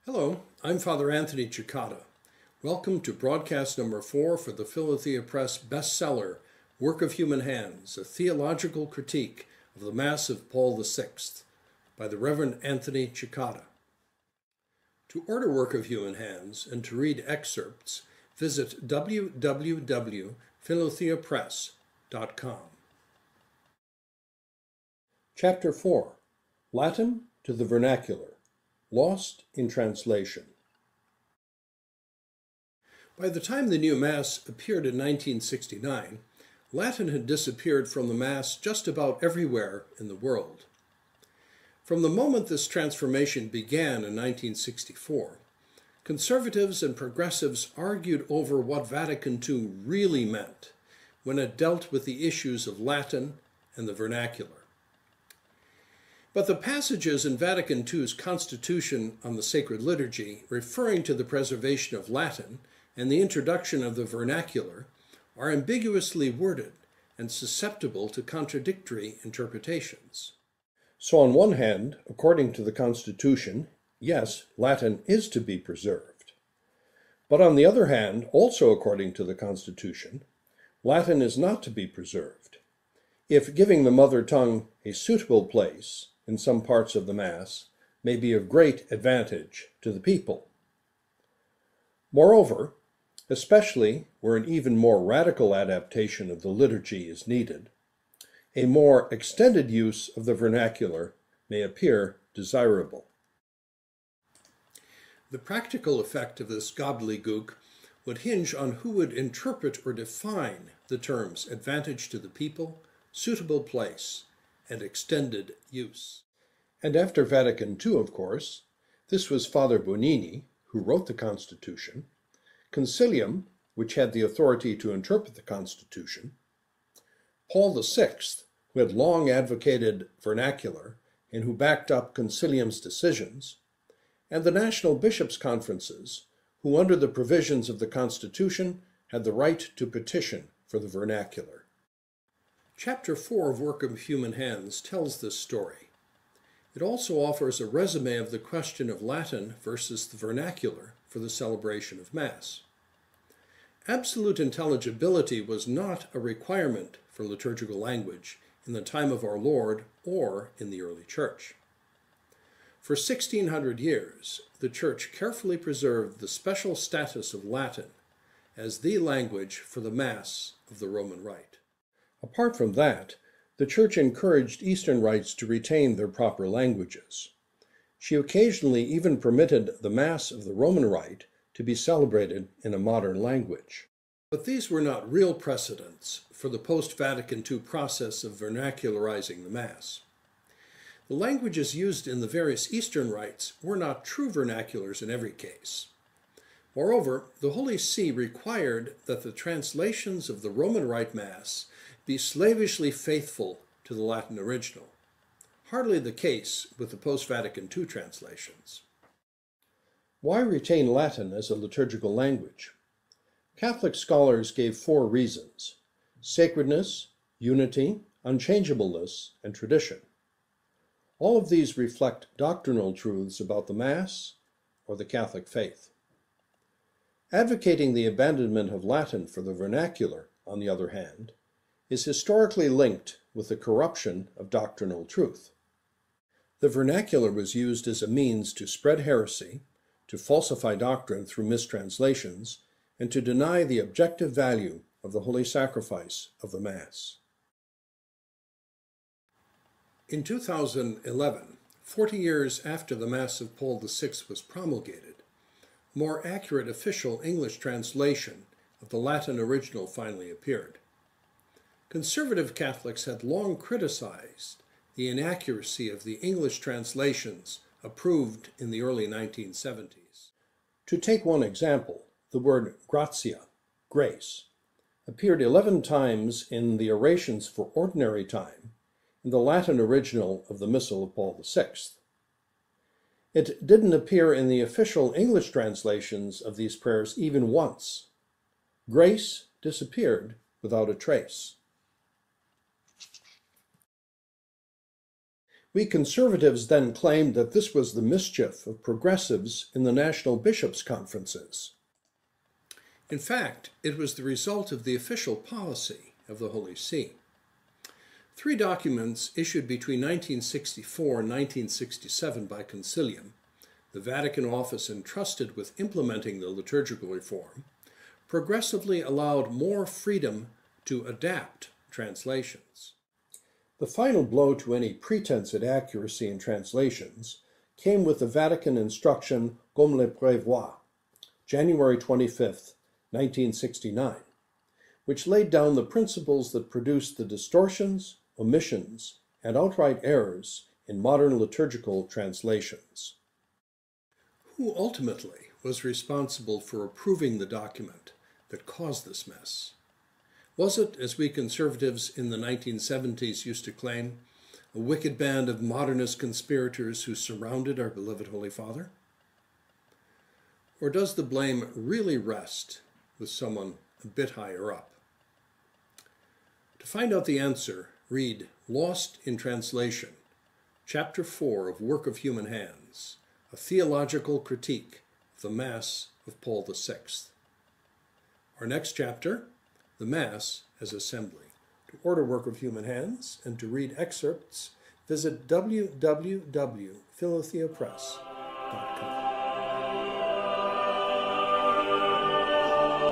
Hello, I'm Father Anthony Cekada. Welcome to broadcast number 4 for the Philothea Press bestseller, Work of Human Hands, a theological critique of the Mass of Paul VI, by the Reverend Anthony Cekada. To order Work of Human Hands and to read excerpts, visit www.philotheapress.com. Chapter 4, Latin to the Vernacular, Lost in Translation. By the time the new Mass appeared in 1969, Latin had disappeared from the Mass just about everywhere in the world. From the moment this transformation began in 1964, conservatives and progressives argued over what Vatican II really meant when it dealt with the issues of Latin and the vernacular. But the passages in Vatican II's Constitution on the Sacred Liturgy referring to the preservation of Latin and the introduction of the vernacular are ambiguously worded and susceptible to contradictory interpretations. So on one hand, according to the Constitution, yes, Latin is to be preserved. But on the other hand, also according to the Constitution, Latin is not to be preserved. If giving the mother tongue a suitable place in some parts of the Mass may be of great advantage to the people. Moreover, especially where an even more radical adaptation of the liturgy is needed, a more extended use of the vernacular may appear desirable. The practical effect of this gobbledygook would hinge on who would interpret or define the terms advantage to the people, suitable place, and extended use. And after Vatican II, of course, this was Father Bonini, who wrote the Constitution, Concilium, which had the authority to interpret the Constitution, Paul VI, who had long advocated vernacular and who backed up Concilium's decisions, and the national bishops' conferences, who under the provisions of the Constitution had the right to petition for the vernacular. Chapter 4 of Work of Human Hands tells this story. It also offers a resume of the question of Latin versus the vernacular for the celebration of Mass. Absolute intelligibility was not a requirement for liturgical language in the time of our Lord or in the early Church. For 1600 years, the Church carefully preserved the special status of Latin as the language for the Mass of the Roman Rite. Apart from that, the Church encouraged Eastern rites to retain their proper languages. She occasionally even permitted the Mass of the Roman Rite to be celebrated in a modern language. But these were not real precedents for the post-Vatican II process of vernacularizing the Mass. The languages used in the various Eastern rites were not true vernaculars in every case. Moreover, the Holy See required that the translations of the Roman Rite Mass be slavishly faithful to the Latin original. Hardly the case with the post-Vatican II translations. Why retain Latin as a liturgical language? Catholic scholars gave 4 reasons: sacredness, unity, unchangeableness, and tradition. All of these reflect doctrinal truths about the Mass or the Catholic faith. Advocating the abandonment of Latin for the vernacular, on the other hand, is historically linked with the corruption of doctrinal truth. The vernacular was used as a means to spread heresy, to falsify doctrine through mistranslations, and to deny the objective value of the holy sacrifice of the Mass. In 2011, 40 years after the Mass of Paul VI was promulgated, a more accurate official English translation of the Latin original finally appeared. Conservative Catholics had long criticized the inaccuracy of the English translations approved in the early 1970s. To take one example, the word gratia, grace, appeared 11 times in the orations for ordinary time in the Latin original of the Missal of Paul VI. It didn't appear in the official English translations of these prayers even once. Grace disappeared without a trace. We conservatives then claimed that this was the mischief of progressives in the national bishops' conferences. In fact, it was the result of the official policy of the Holy See. 3 documents issued between 1964 and 1967 by Concilium, the Vatican office entrusted with implementing the liturgical reform, progressively allowed more freedom to adapt translations. The final blow to any pretense at accuracy in translations came with the Vatican instruction Comme le prévoit, January 25, 1969, which laid down the principles that produced the distortions, omissions, and outright errors in modern liturgical translations. Who ultimately was responsible for approving the document that caused this mess? Was it, as we conservatives in the 1970s used to claim, a wicked band of modernist conspirators who surrounded our beloved Holy Father? Or does the blame really rest with someone a bit higher up? To find out the answer, read Lost in Translation, Chapter 4 of Work of Human Hands, a theological critique of the Mass of Paul VI. Our next chapter, the Mass as Assembly. To order Work of Human Hands and to read excerpts, visit www.philotheapress.com.